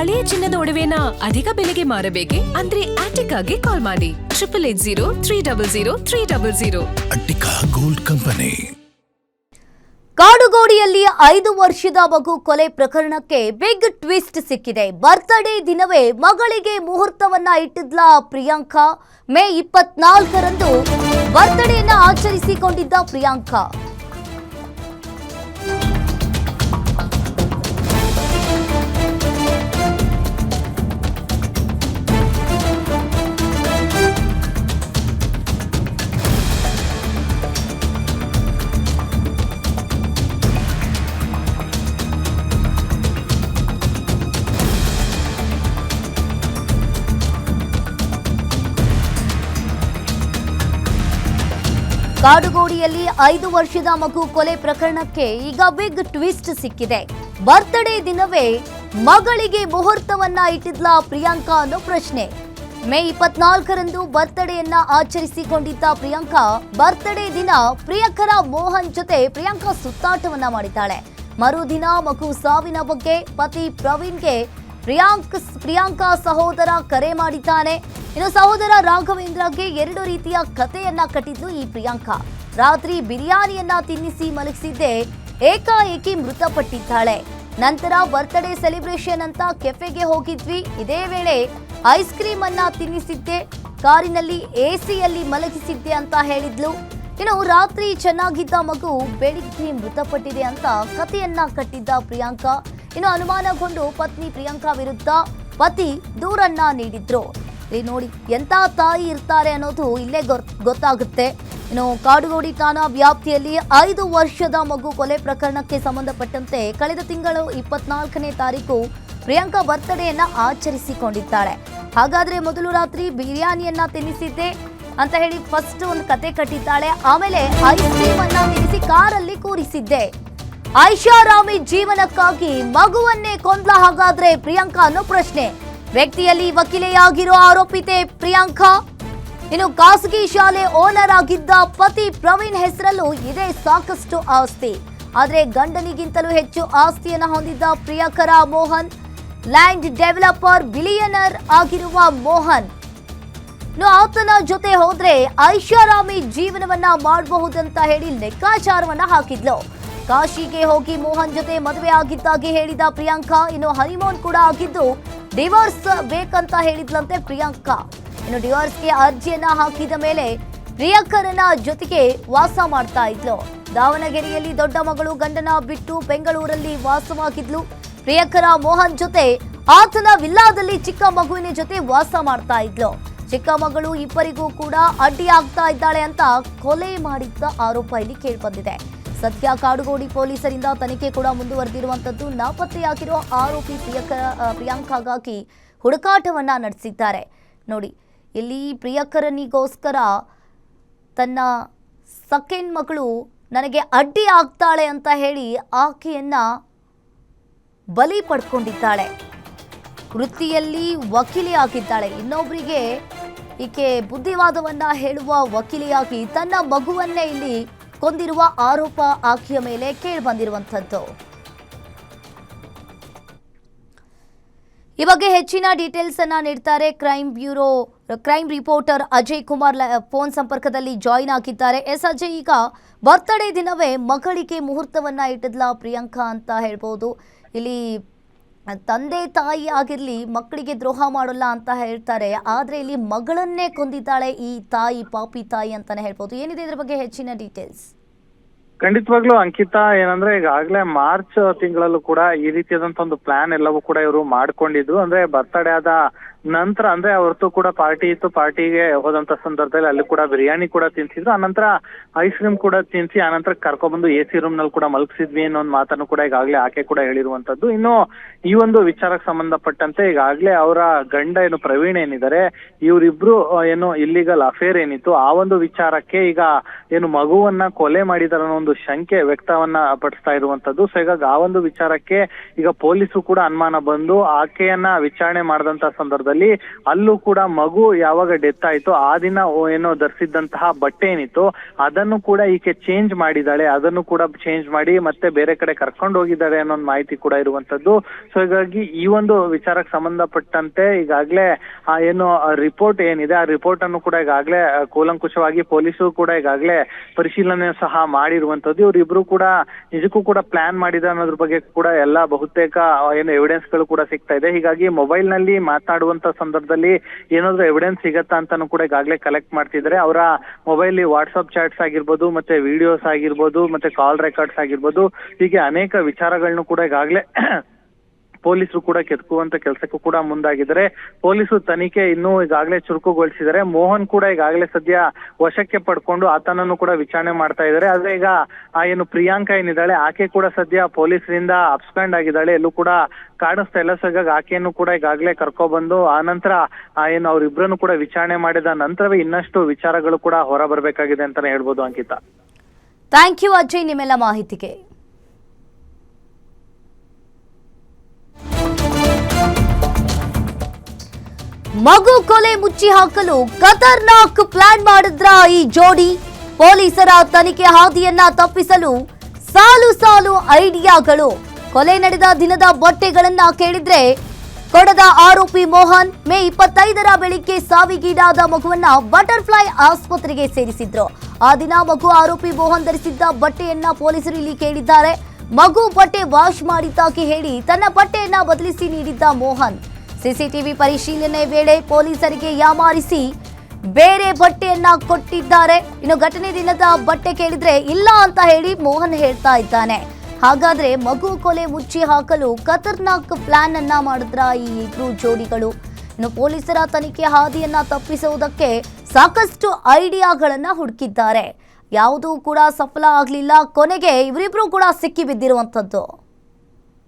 ಹಳೆಯ ಚಿನ್ನದ ಒಡವೆನ ಅಧಿಕ ಬೆಲೆಗೆ ಮಾರಬೇಕೆ? ಅಂದ್ರೆ ಆಟಿಕಾಗೆ ಕಾಲ್ ಮಾಡಿ 8880 ಅಟ್ಟಿಕಾ ಗೋಲ್ಡ್ ಕಂಪನಿ. ಕಾಡುಗೋಡಿಯಲ್ಲಿ 5 ವರ್ಷದ ಮಗು ಕೊಲೆ ಪ್ರಕರಣಕ್ಕೆ ಬಿಗ್ ಟ್ವಿಸ್ಟ್ ಸಿಕ್ಕಿದೆ. ಬರ್ತ್ಡೇ ದಿನವೇ ಮಗಳಿಗೆ ಮುಹೂರ್ತವನ್ನ ಇಟ್ಟಿದ್ಲ ಪ್ರಿಯಾಂಕಾ. ಮೇ 24ರಂದು ಬರ್ತ್ಡೇಯನ್ನ ಆಚರಿಸಿಕೊಂಡಿದ್ದ ಪ್ರಿಯಾಂಕಾ. ಕಾಡುಗೋಡಿಯಲ್ಲಿ 5 ವರ್ಷದ ಮಗು ಕೊಲೆ ಪ್ರಕರಣಕ್ಕೆ ಈಗ ಬಿಗ್ ಟ್ವಿಸ್ಟ್ ಸಿಕ್ಕಿದೆ. ಬರ್ತ್ಡೇ ದಿನವೇ ಮಗಳಿಗೆ ಮುಹೂರ್ತವನ್ನ ಇಟ್ಟಿದ್ಲ ಪ್ರಿಯಾಂಕಾ ಅನ್ನೋ ಪ್ರಶ್ನೆ. ಮೇ 24ರಂದು ಬರ್ತ್ಡೇಯನ್ನ ಆಚರಿಸಿಕೊಂಡಿದ್ದ ಪ್ರಿಯಾಂಕಾ. ಬರ್ತ್ಡೇ ದಿನ ಪ್ರಿಯಕರ ಮೋಹನ್ ಜೊತೆ ಪ್ರಿಯಾಂಕಾ ಸುತ್ತಾಟವನ್ನ ಮಾಡಿದ್ದಾಳೆ. ಮರುದಿನ ಮಗು ಸಾವಿನ ಬಗ್ಗೆ ಪತಿ ಪ್ರವೀಣ್ಗೆ ಪ್ರಿಯಾಂಕಾ ಸಹೋದರ ಕರೆ ಮಾಡಿದ್ದಾನೆ. ಇನ್ನು ಸಹೋದರ ರಾಘವೇಂದ್ರಗೆ 2 ರೀತಿಯ ಕಥೆಯನ್ನ ಕಟ್ಟಿದ್ಲು ಈ ಪ್ರಿಯಾಂಕಾ. ರಾತ್ರಿ ಬಿರಿಯಾನಿಯನ್ನ ತಿನ್ನಿಸಿ ಮಲಗಿಸಿದ್ದೆ ಏಕಾಏಕಿ ಮೃತಪಟ್ಟಿದ್ದಾಳೆ. ನಂತರ ಬರ್ತ್ಡೇ ಸೆಲೆಬ್ರೇಷನ್ ಅಂತ ಕೆಫೆಗೆ ಹೋಗಿದ್ವಿ. ಇದೇ ವೇಳೆ ಐಸ್ ಕ್ರೀಮ್ ಅನ್ನ ತಿನ್ನಿಸಿದ್ದೆ, ಕಾರಿನಲ್ಲಿ ಎಸಿಯಲ್ಲಿ ಮಲಗಿಸಿದ್ದೆ ಅಂತ ಹೇಳಿದ್ಲು. ಇನ್ನು ರಾತ್ರಿ ಚೆನ್ನಾಗಿದ್ದ ಮಗು ಬೆಳಿಗ್ಗೆ ಮೃತಪಟ್ಟಿದೆ ಅಂತ ಕಥೆಯನ್ನ ಕಟ್ಟಿದ್ದ ಪ್ರಿಯಾಂಕಾ. ಇನ್ನು ಅನುಮಾನಗೊಂಡು ಪತ್ನಿ ಪ್ರಿಯಾಂಕಾ ವಿರುದ್ಧ ಪತಿ ದೂರನ್ನ ನೀಡಿದ್ರು. ಇಲ್ಲಿ ನೋಡಿ ಎಂತ ತಾಯಿ ಇರ್ತಾರೆ ಅನ್ನೋದು ಇಲ್ಲೇ ಗೊತ್ತಾಗುತ್ತೆ. ಇನ್ನು ಕಾಡುಗೋಡಿ ಠಾಣಾ ವ್ಯಾಪ್ತಿಯಲ್ಲಿ 5 ವರ್ಷದ ಮಗು ಕೊಲೆ ಪ್ರಕರಣಕ್ಕೆ ಸಂಬಂಧಪಟ್ಟಂತೆ ಕಳೆದ ತಿಂಗಳು 24ನೇ ತಾರೀಕು ಪ್ರಿಯಾಂಕಾ ಬರ್ತ್ಡೇಯನ್ನ ಆಚರಿಸಿಕೊಂಡಿದ್ದಾಳೆ. ಹಾಗಾದ್ರೆ ಮೊದಲು ರಾತ್ರಿ ಬಿರಿಯಾನಿಯನ್ನ ತಿನ್ನಿಸಿದ್ದೆ ಅಂತ ಹೇಳಿ ಫಸ್ಟ್ ಒಂದು ಕತೆ ಕಟ್ಟಿದ್ದಾಳೆ. ಆಮೇಲೆ ಐಸ್ ಕ್ರೀಮ್ ಅನ್ನ ತಿನ್ನಿಸಿ ಕಾರಲ್ಲಿ ಕೂರಿಸಿದ್ದೆ. ಐಷಾರಾಮಿ ಜೀವನಕ್ಕಾಗಿ ಮಗುವನ್ನೇ ಕೊಂದ್ಲ ಹಾಗಾದ್ರೆ ಪ್ರಿಯಾಂಕಾ ಅನ್ನೋ ಪ್ರಶ್ನೆ. ವ್ಯಕ್ತಿಯಲ್ಲಿ ವಕೀಲೆಯಾಗಿರೋ ಆರೋಪಿತೆ ಪ್ರಿಯಾಂಕಾ. ಇನ್ನು ಖಾಸಗಿ ಶಾಲೆ ಓನರ್ ಆಗಿದ್ದ ಪತಿ ಪ್ರವೀಣ್ ಹೆಸರಲ್ಲೂ ಇದೆ ಸಾಕಷ್ಟು ಆಸ್ತಿ. ಆದ್ರೆ ಗಂಡನಿಗಿಂತಲೂ ಹೆಚ್ಚು ಆಸ್ತಿಯನ್ನು ಹೊಂದಿದ್ದ ಪ್ರಿಯಕರ ಮೋಹನ್. ಲ್ಯಾಂಡ್ ಡೆವಲಪರ್ ಬಿಲಿಯನರ್ ಆಗಿರುವ ಮೋಹನ್ ಆತನ ಜೊತೆ ಹೋದ್ರೆ ಐಷಾರಾಮಿ ಜೀವನವನ್ನ ಮಾಡಬಹುದಂತ ಹೇಳಿ ಲೆಕ್ಕಾಚಾರವನ್ನ ಹಾಕಿದ್ಲು. ಕಾಶಿಗೆ ಹೋಗಿ ಮೋಹನ್ ಜೊತೆ ಮದುವೆ ಆಗಿದ್ದಾಗಿ ಹೇಳಿದ ಪ್ರಿಯಾಂಕಾ. ಇನ್ನು ಹನಿಮೂನ್ ಕೂಡ ಆಗಿದ್ದು ಡಿವೋರ್ಸ್ ಬೇಕಂತ ಹೇಳಿದ್ಲಂತೆ ಪ್ರಿಯಾಂಕಾ. ಇನ್ನು ಡಿವೋರ್ಸ್ಗೆ ಅರ್ಜಿಯನ್ನ ಹಾಕಿದ ಮೇಲೆ ಪ್ರಿಯಕರನ ಜೊತೆಗೆ ವಾಸ ಮಾಡ್ತಾ ಇದ್ಲು. ದಾವಣಗೆರೆಯಲ್ಲಿ ದೊಡ್ಡ ಮಗಳು ಗಂಡನ ಬಿಟ್ಟು ಬೆಂಗಳೂರಲ್ಲಿ ವಾಸವಾಗಿದ್ಲು. ಪ್ರಿಯಕರ ಮೋಹನ್ ಜೊತೆ ಆತನ ವಿಲ್ಲಾದಲ್ಲಿ ಚಿಕ್ಕ ಮಗುವಿನ ಜೊತೆ ವಾಸ ಮಾಡ್ತಾ ಇದ್ಲು. ಚಿಕ್ಕ ಮಗಳು ಇಬ್ಬರಿಗೂ ಕೂಡ ಅಡ್ಡಿ ಆಗ್ತಾ ಇದ್ದಾಳೆ ಅಂತ ಕೊಲೆ ಮಾಡಿದ್ದ ಆರೋಪ ಇಲ್ಲಿ ಕೇಳಿಬಂದಿದೆ. ಸದ್ಯ ಕಾಡುಗೋಡಿ ಪೊಲೀಸರಿಂದ ತನಿಖೆ ಕೂಡ ಮುಂದುವರೆದಿರುವಂತದ್ದು. ನಾಪತ್ತೆಯಾಗಿರುವ ಆರೋಪಿ ಪ್ರಿಯಾಂಕಾಗಾಗಿ ಹುಡುಕಾಟವನ್ನ ನಡೆಸಿದ್ದಾರೆ. ನೋಡಿ ಇಲ್ಲಿ ಪ್ರಿಯಕರನಿಗೋಸ್ಕರ ತನ್ನ ಸೆಕೆಂಡ್ ಮಗಳು ನನಗೆ ಅಡ್ಡಿ ಆಗ್ತಾಳೆ ಅಂತ ಹೇಳಿ ಆಕೆಯನ್ನ ಬಲಿ ಪಡ್ಕೊಂಡಿದ್ದಾಳೆ. ವೃತ್ತಿಯಲ್ಲಿ ವಕೀಲೆಯಾಗಿದ್ದಾಳೆ. ಇನ್ನೊಬ್ಬರಿಗೆ ಈಕೆ ಬುದ್ಧಿವಾದವನ್ನ ಹೇಳುವ ವಕೀಲೆಯಾಗಿ ತನ್ನ ಮಗುವನ್ನೇ ಇಲ್ಲಿ ಕೊಂದಿರುವ ಆರೋಪ ಆಕೆಯ ಮೇಲೆ ಕೇಳಿ ಬಂದಿರುವಂತದ್ದು. ಈ ಬಗ್ಗೆ ಹೆಚ್ಚಿನ ಡೀಟೇಲ್ಸ್ ಅನ್ನ ನೀಡ್ತಾರೆ crime reporter Ajay Kumar phone ಸಂಪರ್ಕದಲ್ಲಿ ಜಾಯಿನ್ ಆಗಿದ್ದಾರೆ. ಅಜಯ್, ಈಗ ಬರ್ತ್ಡೇ ದಿನವೇ ಮಗಳಿಗೆ ಮುಹೂರ್ತವನ್ನ ಇಟ್ಟಿದ್ಲ ಪ್ರಿಯಾಂಕಾ ಅಂತ ಹೇಳ್ಬೋದು. ಇಲ್ಲಿ ತಂದೆ ತಾಯಿ ಆಗಿರ್ಲಿ ಮಕ್ಕಳಿಗೆ ದ್ರೋಹ ಮಾಡೋಲ್ಲ ಅಂತ ಹೇಳ್ತಾರೆ. ಆದ್ರೆ ಇಲ್ಲಿ ಮಗಳನ್ನೇ ಕೊಂದಿದ್ದಾಳೆ ಈ ತಾಯಿ, ಪಾಪಿ ತಾಯಿ ಅಂತಾನೆ ಹೇಳ್ಬೋದು. ಏನಿದೆ ಇದ್ರ ಬಗ್ಗೆ ಹೆಚ್ಚಿನ ಡೀಟೇಲ್ಸ್? ಖಂಡಿತವಾಗ್ಲೂ ಅಂಕಿತಾ, ಏನಂದ್ರೆ ಈಗಾಗಲೇ ಮಾರ್ಚ್ ತಿಂಗಳಲ್ಲೂ ಕೂಡ ಈ ರೀತಿಯಾದಂತ ಒಂದು ಪ್ಲಾನ್ ಎಲ್ಲವೂ ಕೂಡ ಇವರು ಮಾಡ್ಕೊಂಡಿದ್ರು. ಅಂದ್ರೆ ಬರ್ತ್ಡೇ ಆದ ನಂತರ ಅಂದ್ರೆ ಅವತ್ತು ಕೂಡ ಪಾರ್ಟಿ ಇತ್ತು, ಪಾರ್ಟಿಗೆ ಹೋದಂತ ಸಂದರ್ಭದಲ್ಲಿ ಅಲ್ಲಿ ಕೂಡ ಬಿರಿಯಾನಿ ಕೂಡ ತಿನ್ಸಿದ್ರು. ಆನಂತರ ಐಸ್ ಕ್ರೀಮ್ ಕೂಡ ತಿನ್ಸಿ ಆನಂತರ ಕರ್ಕೊಂಡ್ಬಂದು ಎಸಿ ರೂಮ್ ನಲ್ಲಿ ಕೂಡ ಮಲಗಿಸಿದ್ವಿ ಅನ್ನೋ ಒಂದು ಮಾತನ್ನು ಕೂಡ ಈಗಾಗಲೇ ಆಕೆ ಕೂಡ ಹೇಳಿರುವಂತದ್ದು. ಇನ್ನು ಈ ಒಂದು ವಿಚಾರಕ್ಕೆ ಸಂಬಂಧಪಟ್ಟಂತೆ ಈಗಾಗಲೇ ಅವರ ಗಂಡ ಏನು ಪ್ರವೀಣ್ ಏನಿದ್ದಾರೆ, ಇವರಿಬ್ರು ಏನು ಇಲ್ಲಿಗಲ್ ಅಫೇರ್ ಏನಿತ್ತು ಆ ಒಂದು ವಿಚಾರಕ್ಕೆ ಈಗ ಏನು ಮಗುವನ್ನ ಕೊಲೆ ಮಾಡಿದಾರ ಅನ್ನೋ ಒಂದು ಶಂಕೆ ವ್ಯಕ್ತವನ್ನ ಪಡಿಸ್ತಾ ಇರುವಂತದ್ದು. ಸೊ ಹೀಗಾಗಿ ಆ ಒಂದು ವಿಚಾರಕ್ಕೆ ಈಗ ಪೊಲೀಸರು ಕೂಡ ಅನುಮಾನ ಬಂದು ಆಕೆಯನ್ನ ವಿಚಾರಣೆ ಮಾಡಿದಂತ ಸಂದರ್ಭದಲ್ಲಿ ಸಂದರ್ಭದಲ್ಲಿ ಅಲ್ಲೂ ಕೂಡ ಮಗು ಯಾವಾಗ ಡೆತ್ ಆಯ್ತು ಆ ದಿನ ಏನೋ ಧರಿಸಿದ್ದಂತಹ ಬಟ್ಟೆ ಏನಿತ್ತು ಅದನ್ನು ಕೂಡ ಈಕೆ ಚೇಂಜ್ ಮಾಡಿದಾಳೆ, ಅದನ್ನು ಕೂಡ ಚೇಂಜ್ ಮಾಡಿ ಮತ್ತೆ ಬೇರೆ ಕಡೆ ಕರ್ಕೊಂಡು ಹೋಗಿದ್ದಾಳೆ ಅನ್ನೋ ಮಾಹಿತಿ ಕೂಡ ಇರುವಂತದ್ದು. ಸೊ ಹೀಗಾಗಿ ಈ ಒಂದು ವಿಚಾರಕ್ಕೆ ಸಂಬಂಧಪಟ್ಟಂತೆ ಈಗಾಗಲೇ ಏನು ರಿಪೋರ್ಟ್ ಏನಿದೆ ಆ ರಿಪೋರ್ಟ್ ಅನ್ನು ಕೂಡ ಈಗಾಗಲೇ ಕೂಲಂಕುಷವಾಗಿ ಪೊಲೀಸರು ಕೂಡ ಈಗಾಗಲೇ ಪರಿಶೀಲನೆ ಸಹ ಮಾಡಿರುವಂತದ್ದು. ಇವರಿಬ್ರು ಕೂಡ ನಿಜಕ್ಕೂ ಕೂಡ ಪ್ಲಾನ್ ಮಾಡಿದ ಅನ್ನೋದ್ರ ಬಗ್ಗೆ ಕೂಡ ಎಲ್ಲ ಬಹುತೇಕ ಏನು ಎವಿಡೆನ್ಸ್ ಗಳು ಕೂಡ ಸಿಗ್ತಾ ಇದೆ. ಹೀಗಾಗಿ ಮೊಬೈಲ್ ನಲ್ಲಿ ಮಾತನಾಡುವಂತ ಸಂದರ್ಭದಲ್ಲಿ ಏನಾದ್ರು ಎವಿಡೆನ್ಸ್ ಸಿಗತ್ತಾ ಅಂತಾನು ಕೂಡ ಈಗಾಗಲೇ ಕಲೆಕ್ಟ್ ಮಾಡ್ತಿದ್ದಾರೆ. ಅವರ ಮೊಬೈಲ್ ವಾಟ್ಸ್ಆಪ್ ಚಾಟ್ಸ್ ಆಗಿರ್ಬೋದು, ಮತ್ತೆ ವಿಡಿಯೋಸ್ ಆಗಿರ್ಬೋದು, ಮತ್ತೆ ಕಾಲ್ ರೆಕಾರ್ಡ್ಸ್ ಆಗಿರ್ಬೋದು, ಹೀಗೆ ಅನೇಕ ವಿಚಾರಗಳನ್ನು ಕೂಡ ಈಗಾಗಲೇ ಪೊಲೀಸರು ಕೂಡ ಕೆದಕುವಂತ ಕೆಲಸಕ್ಕೂ ಕೂಡ ಮುಂದಾಗಿದ್ದಾರೆ. ಪೊಲೀಸರು ತನಿಖೆ ಇನ್ನೂ ಈಗಾಗಲೇ ಚುರುಕುಗೊಳಿಸಿದ್ದಾರೆ. ಮೋಹನ್ ಕೂಡ ಈಗಾಗಲೇ ಸದ್ಯ ವಶಕ್ಕೆ ಪಡ್ಕೊಂಡು ಆತನನ್ನು ಕೂಡ ವಿಚಾರಣೆ ಮಾಡ್ತಾ ಇದ್ದಾರೆ. ಆದ್ರೆ ಈಗ ಏನು ಪ್ರಿಯಾಂಕಾ ಏನಿದ್ದಾಳೆ ಆಕೆ ಕೂಡ ಸದ್ಯ ಪೊಲೀಸರಿಂದ ಅಬ್ಸ್ಕಾಂಡ್ ಆಗಿದ್ದಾಳೆ, ಎಲ್ಲೂ ಕೂಡ ಕಾಣಿಸ್ತಾ ಇಲ್ಲ. ಸೊ ಹೀಗಾಗಿ ಆಕೆಯನ್ನು ಕೂಡ ಈಗಾಗಲೇ ಕರ್ಕೊಬಂದು ಆ ನಂತರ ಏನು ಅವ್ರಿಬ್ರನ್ನು ಕೂಡ ವಿಚಾರಣೆ ಮಾಡಿದ ನಂತರವೇ ಇನ್ನಷ್ಟು ವಿಚಾರಗಳು ಕೂಡ ಹೊರ ಬರ್ಬೇಕಾಗಿದೆ ಅಂತಾನೆ ಹೇಳ್ಬೋದು. ಅಂಕಿತಾ, ಥ್ಯಾಂಕ್ ಯು ಅಜಯ್ ನಿಮ್ಮೆಲ್ಲ ಮಾಹಿತಿಗೆ. ಮಗು ಕೊಲೆ ಮುಚ್ಚಿ ಹಾಕಲು ಖತರ್ನಾಕ್ ಪ್ಲಾನ್ ಮಾಡಿದ್ರ ಈ ಜೋಡಿ. ಪೊಲೀಸರ ತನಿಖೆ ಹಾದಿಯನ್ನ ತಪ್ಪಿಸಲು ಸಾಲು ಸಾಲು ಐಡಿಯಾಗಳು. ಕೊಲೆ ನಡೆದ ದಿನದ ಬಟ್ಟೆಗಳನ್ನ ಕೇಳಿದ್ರೆ ಕೊಡದ ಆರೋಪಿ ಮೋಹನ್ ಮೇ 25ರ ಬೆಳಿಗ್ಗೆ ಸಾವಿಗೀಡಾದ ಮಗುವನ್ನ ಬಟರ್ಫ್ಲೈ ಆಸ್ಪತ್ರೆಗೆ ಸೇರಿಸಿದ್ರು. ಆ ದಿನ ಮಗು ಆರೋಪಿ ಮೋಹನ್ ಧರಿಸಿದ್ದ ಬಟ್ಟೆಯನ್ನ ಪೊಲೀಸರು ಇಲ್ಲಿ ಕೇಳಿದ್ದಾರೆ. ಮಗು ಬಟ್ಟೆ ವಾಶ್ ಮಾಡಿದ್ದಾಗಿ ಹೇಳಿ ತನ್ನ ಬಟ್ಟೆಯನ್ನ ಬದಲಿಸಿ ನೀಡಿದ್ದ ಮೋಹನ್ ಸಿಸಿಟಿವಿ ಪರಿಶೀಲನೆ ವೇಳೆ ಪೊಲೀಸರಿಗೆ ಯಾಮಾರಿಸಿ ಬೇರೆ ಬಟ್ಟೆಯನ್ನ ಕೊಟ್ಟಿದ್ದಾರೆ. ಇನ್ನು ಘಟನೆ ದಿನದ ಬಟ್ಟೆ ಕೇಳಿದ್ರೆ ಇಲ್ಲ ಅಂತ ಹೇಳಿ ಮೋಹನ್ ಹೇಳ್ತಾ ಇದ್ದಾನೆ. ಹಾಗಾದ್ರೆ ಮಗು ಕೊಲೆ ಮುಚ್ಚಿ ಹಾಕಲು ಖತರ್ನಾಕ್ ಪ್ಲಾನ್ ಅನ್ನ ಮಾಡಿದ್ರ ಈ ಇಬ್ರು ಜೋಡಿಗಳು. ಇನ್ನು ಪೊಲೀಸರ ತನಿಖೆ ಹಾದಿಯನ್ನ ತಪ್ಪಿಸುವುದಕ್ಕೆ ಸಾಕಷ್ಟು ಐಡಿಯಾಗಳನ್ನ ಹುಡುಕಿದ್ದಾರೆ. ಯಾವುದೂ ಕೂಡ ಸಫಲ ಆಗ್ಲಿಲ್ಲ. ಕೊನೆಗೆ ಇವರಿಬ್ರು ಕೂಡ ಸಿಕ್ಕಿ ಬಿದ್ದಿರುವಂತದ್ದು.